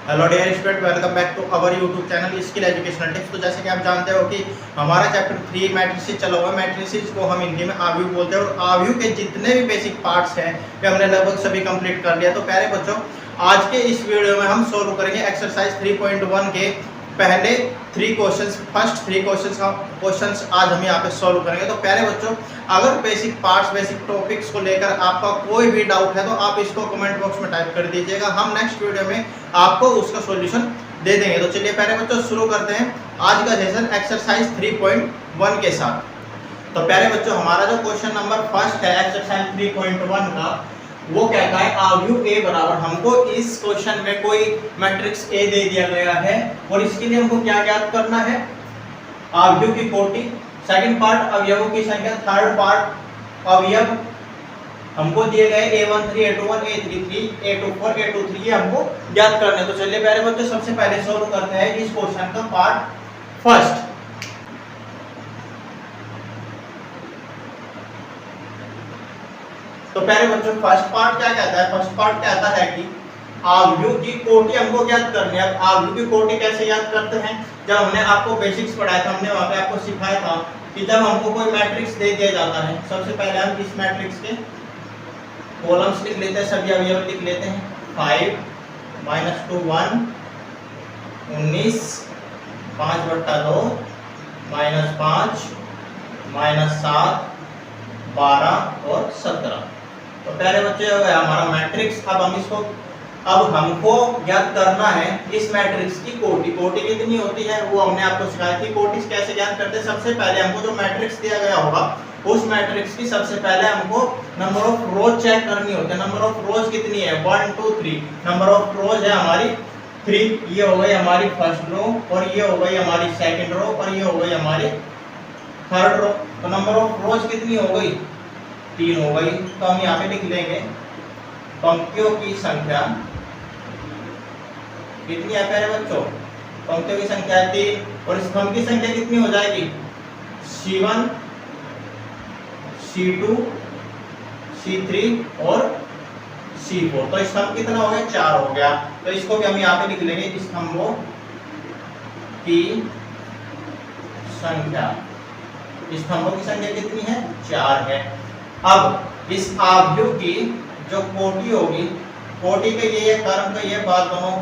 Hello dear student, welcome back to our YouTube channel skill educational tips. तो जैसे कि आप जानते हो कि हमारा चैप्टर 3 मैट्रिसेस चला हुआ है। मैट्रिसेस को हम हिंदी में आव्यूह बोलते हैं और आव्यूह के जितने भी बेसिक पार्ट्स हैं वे हमने लगभग सभी कंप्लीट कर लिया। तो प्यारे बच्चों, आज के इस वीडियो में हम सोल्व करेंगे एक्सरसाइज 3.1 के पहले 3 क्वेश्चंस। फर्स्ट 3 क्वेश्चंस आज हम यहाँ पे सोल्व करेंगे। तो प्यारे बच्चों, अगर बेसिक पार्ट्स, बेसिक टॉपिक्स को लेकर आपका कोई भी डाउट है तो आप इसको कमेंट बॉक्स में टाइप कर दीजिएगा। हम नेक्स्ट वीडियो में आपको उसका सॉल्यूशन दे देंगे। तो चलिए प्यारे बच्चों, शुरू करते हैं आज का सेशन एक्सरसाइज 3.1 के साथ। तो प्यारे बच्चों, हमारा जो क्वेश्चन नंबर फर्स्ट है एक्सरसाइज 3.1 का, वो कहता है आव्यूह ए बराबर, हमको इस क्वेश्चन में कोई मैट्रिक्स ए दे दिया गया है और इसके लिए हमको क्या ज्ञात करना है? आव्यूह की कोटि। सेकंड पार्ट अवयवों की संख्या। थर्ड पार्ट अवयव हमको दिए गए a13 a21 a33 a24 a23 ये हमको ज्ञात करने। तो चलिए प्यारे बच्चों, सबसे पहले सॉल्व करते हैं इस क्वेश्चन का पार्ट फर्स्ट। तो प्यारे बच्चों, फर्स्ट पार्ट क्या कहता है? फर्स्ट पार्ट कहता है कि आव्यूह की कोटि हमको ज्ञात करनी है। अब आव्यूह की कोटि कैसे ज्ञात करते हैं? जब हमने आपको बेसिक्स पढ़ाया था, हमने वहां पे आपको सिखाया था कि जब हमको कोई मैट्रिक्स दे दिया जाता है, सबसे पहले हम इस मैट्रिक्स के कॉलम्स लिख लेते हैं, सभी अवयव लिख लेते हैं। 5 -2 1 19 5/2 -5 -7 12 और 17। तो प्यारे बच्चे, हमारा मैट्रिक्स। अब हमको ज्ञात करना है इस मैट्रिक्स की कोटि। कोटि कितनी होती है वो हमने आपको सिखाई थी। कोटि कैसे ज्ञात करते हैं? सबसे पहले हमको जो मैट्रिक्स दिया गया होगा उस मैट्रिक्स की सबसे पहले हमको नंबर ऑफ रोज चेक करनी होती है। नंबर ऑफ रोज कितनी है? 1 2 3। नंबर ऑफ रोज है हमारी 3। ये हो गई हमारी फर्स्ट रो और ये हो गई हमारी सेकंड रो और ये हो गई हमारी थर्ड रो। तो नंबर ऑफ रोज कितनी हो गई? 3 हो गई। तो हम यहाँ पे लिख लेंगे पंक्तियों की संख्या कितनी है प्यारे बच्चों? पंक्तियों की संख्या 3 और स्तंभ की संख्या कितनी हो जाएगी? C1 C2 C3 और C4। तो स्तंभ कितना हो गया? 4 हो गया। तो इसको भी हम यहाँ पे लिख लेंगे स्तंभों की संख्या। स्तंभों की संख्या कितनी है? 4 है। अब इस आव्यूह की जो कोटि होगी, कोटि के लिए कर्म का ये बात दोनों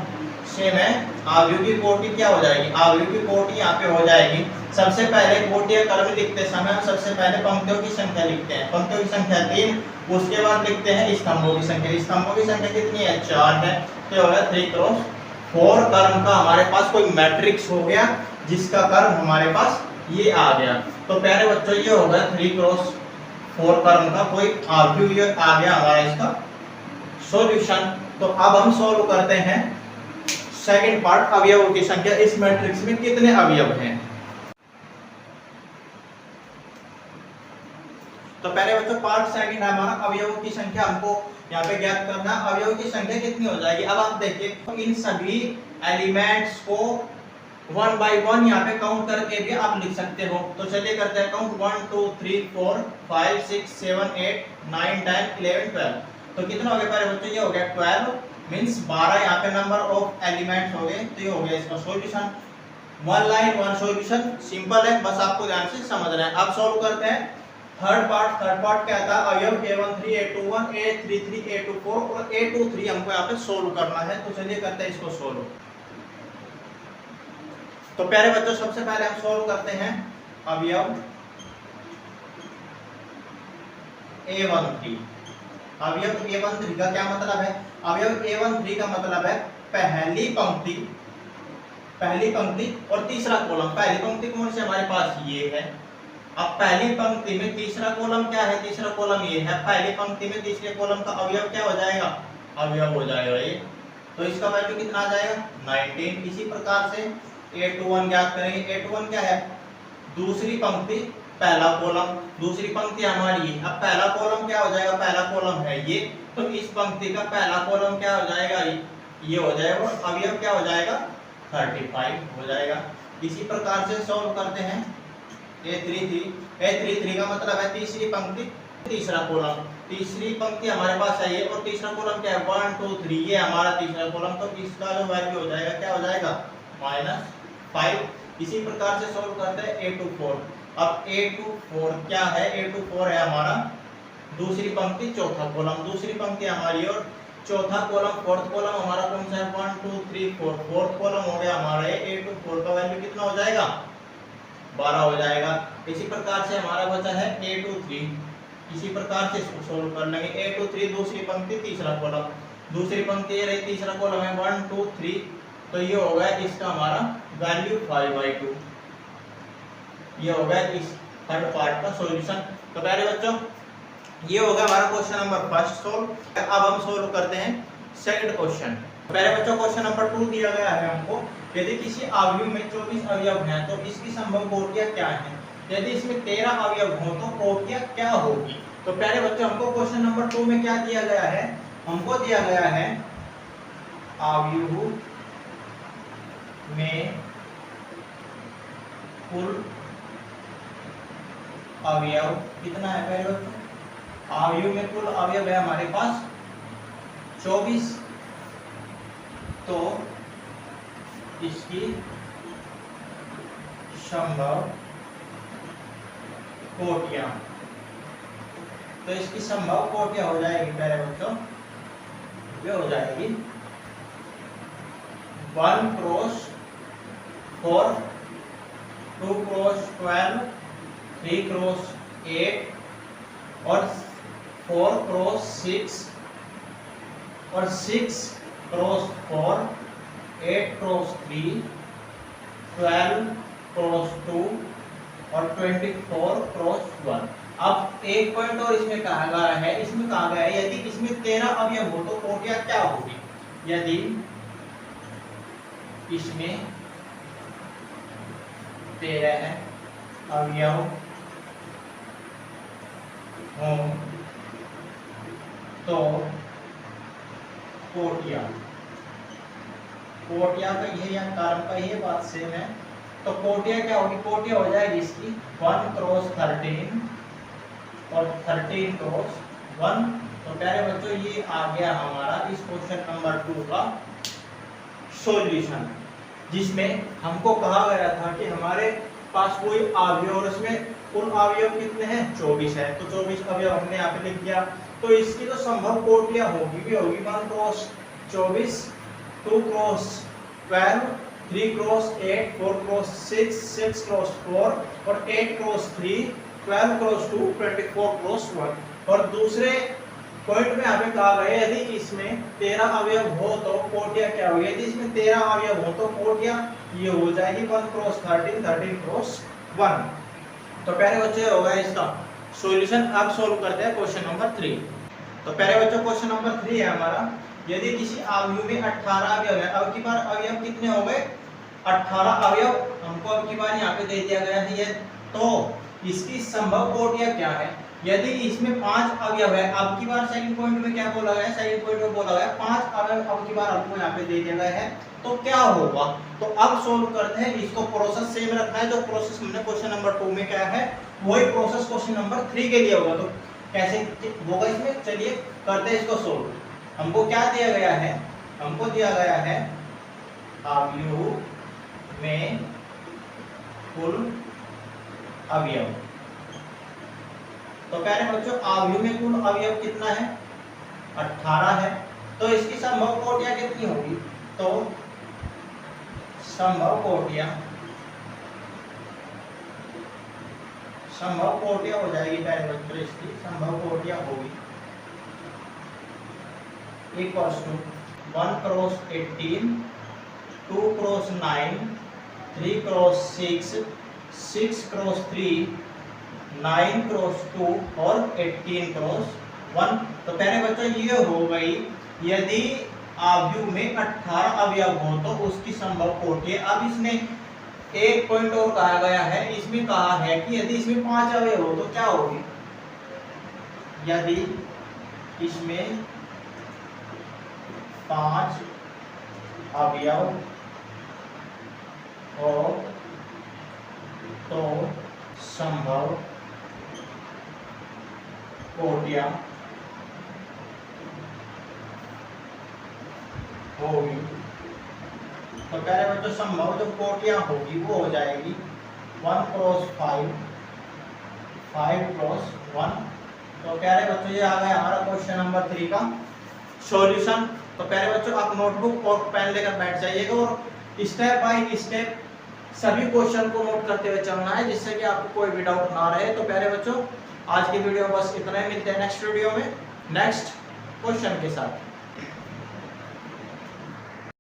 सेम है। आव्यूह की कोटि क्या हो जाएगी? आव्यूह की कोटि यहाँ पे हो जाएगी। सबसे पहले कोटि या कर्म लिखते समय हम सबसे पहले पंक्तियों की संख्या लिखते हैं। पंक्तियों की संख्या 3, उसके बाद लिखते हैं स्तंभों की संख्या। स्तंभों की संख्या कितनी है? 4 है। तो होगा 3 × 4 कर्म का हमारे पास कोई मैट्रिक्स हो गया जिसका कर्म हमारे पास ये आ गया। तो प्यारे बच्चों, ये होगा 3 × 4 कर्म का कोई आव्यूह ये आ गया हमारा इसका सॉल्यूशन। तो अब हम सॉल्व करते हैं सेकंड पार्ट अवयवों की संख्या। इस मैट्रिक्स में कितने अवयव हैं? तो पहले बच्चों, पार्ट सेकंड है हमारा अवयवों की संख्या। हमको यहाँ पे ज्ञात करना अवयवों की संख्या कितनी हो जाएगी। अब आप देखिए, तो इन सभी एलिमेंट्स को 1 by 1 यहाँ पे काउंट करके भी आप लिख सकते हो। तो चलिए करते हैं काउंट। 1 2 3 4 5 6 7 8 9 10 11 12। तो कितना हो गया पहले बच्चों? ये हो गया 12 मींस 12 यहाँ पे नंबर ऑफ एलिमेंट्स हो गए। तो ये हो गया इसका सॉल्यूशन। 1 लाइन 1 सॉल्यूशन, सिंपल है, बस आपको ध्यान से समझना है। अब सॉल्व करते हैं थर्ड पार्ट क्या था? अवयव a13 a21 a33 a24 और a23 हमको यहाँ पे सोल्व करना है। तो चलिए करते हैं इसको सोल्व। तो प्यारे बच्चों, सबसे पहले हम सोल्व करते हैं अवयव a13। अवयव a13 का क्या मतलब है? अवयव a13 का मतलब है पहली पंक्ति और तीसरा कॉलम। पहली पंक्ति कौन सी हमारे पास? ये है। अब पहली पंक्ति में तीसरा कॉलम क्या है? तीसरा कॉलम ये है। पहली पंक्ति में तीसरे कॉलम का अवयव क्या हो जाएगा? अवयव हो जाएगा ये। तो इसका वैल्यू कितना आ जाएगा? 19। इसी प्रकार से a21 ज्ञात करेंगे। a21 क्या है? दूसरी पंक्ति पहला कॉलम। दूसरी पंक्ति हमारी है। अब पहला कॉलम क्या हो जाएगा? पहला कॉलम है ये, तो इस पंक्ति का पहला कॉलम क्या हो जाएगा? ये हो जाएगा। अवयव क्या हो जाएगा? 35 हो जाएगा। इसी प्रकार से सॉल्व करते हैं a33 का मतलब है तीसरी पंक्ति तीसरा कॉलम, तीसरी पंक्ति हमारे पास आई है और तीसरा कॉलम क्या है 1 2 3, ये हमारा तीसरा कॉलम, तो इसका जो वैल्यू हो जाएगा क्या हो जाएगा -5। इसी प्रकार से सॉल्व करते हैं a to 4। अब a to 4 क्या है, a to 4 है हमारा दूसरी पंक्ति चौथा कॉलम, दूसरी पंक्ति हमारी और चौथा कॉलम फोर्थ कॉलम हमारा कौन सा है 1 2 3 4, फोर्थ कॉलम हो गया हमारे a to 4 का वैल्यू कितना हो जाएगा 12 हो जाएगा। इसी प्रकार से हमारा बचा है a to 3, इसी प्रकार से इसको सोल्व कर लेंगे। a to 3 दूसरी पंक्ति तीसरा कॉलम, दूसरी पंक्ति ये रही तीसरा कॉलम है 1 2 3, तो ये हो गया इसका हमारा वैल्यू 5/2, ये हो गया इस थर्ड पार्ट का सॉल्यूशन। तो प्यारे बच्चों ये हो गया हमारा क्वेश्चन नंबर फर्स्ट सोल्व। अब हम सोल्व करते हैं सेकंड क्वेश्चन। प्यारे बच्चों क्वेश्चन नंबर 2 दिया गया है हमको, यदि किसी अवयव में 24 अवयव हैं तो इसकी संभव कोटियां क्या हैं, यदि इसमें 13 अवयव हो तो कोटियां क्या होगी। तो प्यारे बच्चों हमको क्वेश्चन नंबर 2 में क्या दिया गया है, हमको दिया गया है अवयव में कुल अवयव कितना है प्यारे बच्चों, अवयव में कुल अवयव है हमारे पास 24, तो इसकी संभव कोटियां, तो इसकी संभव कोटियां हो जाएगी प्यारे बच्चों, ये हो जाएगी 1 क्रॉस 4, 2 क्रॉस 12, 3 क्रॉस 8 और 4 क्रॉस 6 और 6 क्रॉस 4, 8 क्रॉस 3, 12 क्रॉस 2 और 24 क्रॉस 1। अब एक पॉइंट और इसमें कहा गया है, इसमें कहा गया है यदि इसमें 13 अवयव हो तो कोटियां क्या होगी, यदि इसमें 13 अवयव हो तो कोटियां, कोटियां का ये या कारम का ये बात सेम है, तो कोटियां क्या होगी, कोटियां हो जाएगी इसकी 1 क्रॉस 13 और 13 क्रॉस 1। तो प्यारे बच्चों ये आ गया हमारा इस क्वेश्चन नंबर 2 का सॉल्यूशन, जिसमें हमको कहा गया था कि हमारे पास कोई अवयव और इसमें कुल अवयव कितने हैं 24 है, तो 24 अवयव हमने यहाँ पे लिख दिया। तो इसकी जो संभव कोटियां होगी भी होगी 1 cross 24, 2 cross 12, 3 cross 8, 4 cross 6, 6 cross 4 और 8 क्रॉस 3, 12 क्रॉस 2, 24 क्रॉस 1। और दूसरे पॉइंट में हमें कहा गया यदि इसमें 13 अवयव हो तो कोटियां क्या होगी, यदि इसमें 13 अवयव हो तो कोटियां ये हो जाएगी 1 क्रॉस 13, 13 क्रॉस 1। तो प्यारे बच्चे होगा इसका सॉल्यूशन। अब सोल्व करते हैं क्वेश्चन नंबर 3। तो प्यारे बच्चों क्वेश्चन नंबर 3 है हमारा, यदि किसी अवयव में 18 अवयव है, अब की बार अवयव कितने हो गए 18 अवयव हमको अब की बार यहाँ पे दे दिया गया है ये, तो इसकी संभव कोटियां क्या है, यदि इसमें 5 अवयव है, अब की बार सेकंड पॉइंट में क्या बोला गया है, सेकंड पॉइंट में बोला गया 5 अवयव अब की बार हमको यहाँ पे दे दिया गया है, तो क्या होगा। तो अब सोल्व करते हैं, इसको प्रोसेस सेम रखना है, जो प्रोसेस हमने क्वेश्चन नंबर 2 में क्या है वही प्रोसेस क्वेश्चन नंबर 3 के लिए होगा। तो कैसे होगा इसमें, चलिए करते हैं इसको सोल्व। हमको क्या दिया गया है, हमको दिया गया है अवयव में कुल अवयव, तो प्यारे बच्चों अवयव में कुल अवयव कितना है 18 है, तो इसकी संभव कोटियां कितनी होगी, तो संभव कोटियां हो जाएगी प्यारे बच्चों, इसकी संभव कोटियां होगी equals to 1 cross 18, 2 cross 9, 3 cross 6, 6 cross 3, 9 cross 2 और 18 क्रॉस 1। तो प्यारे बच्चों ये हो गई यदि अवयव में 18 अवयव हो तो उसकी संभव कोटियां। अब इसमें एक पॉइंट और कहा गया है, इसमें कहा है कि यदि इसमें 5 अवयव हो तो क्या होगी, यदि इसमें 5 अवयव हो तो संभव कोटियां होगी। तो प्यारे बच्चों संभव जो कोटियां होगी वो हो जाएगी 1 क्रॉस 5, 5 क्रॉस 1। तो प्यारे बच्चों ये आ गया हमारा क्वेश्चन नंबर 3 का सॉल्यूशन। तो प्यारे बच्चों आप नोटबुक और पेन लेकर बैठ जाइएगा और स्टेप बाय स्टेप सभी क्वेश्चन को नोट करते हुए चलना है, जिससे कि आपको कोई भी डाउट ना रहे। तो प्यारे बच्चों आज की वीडियो बस इतना ही, मिलते हैं नेक्स्ट वीडियो में नेक्स्ट क्वेश्चन के साथ।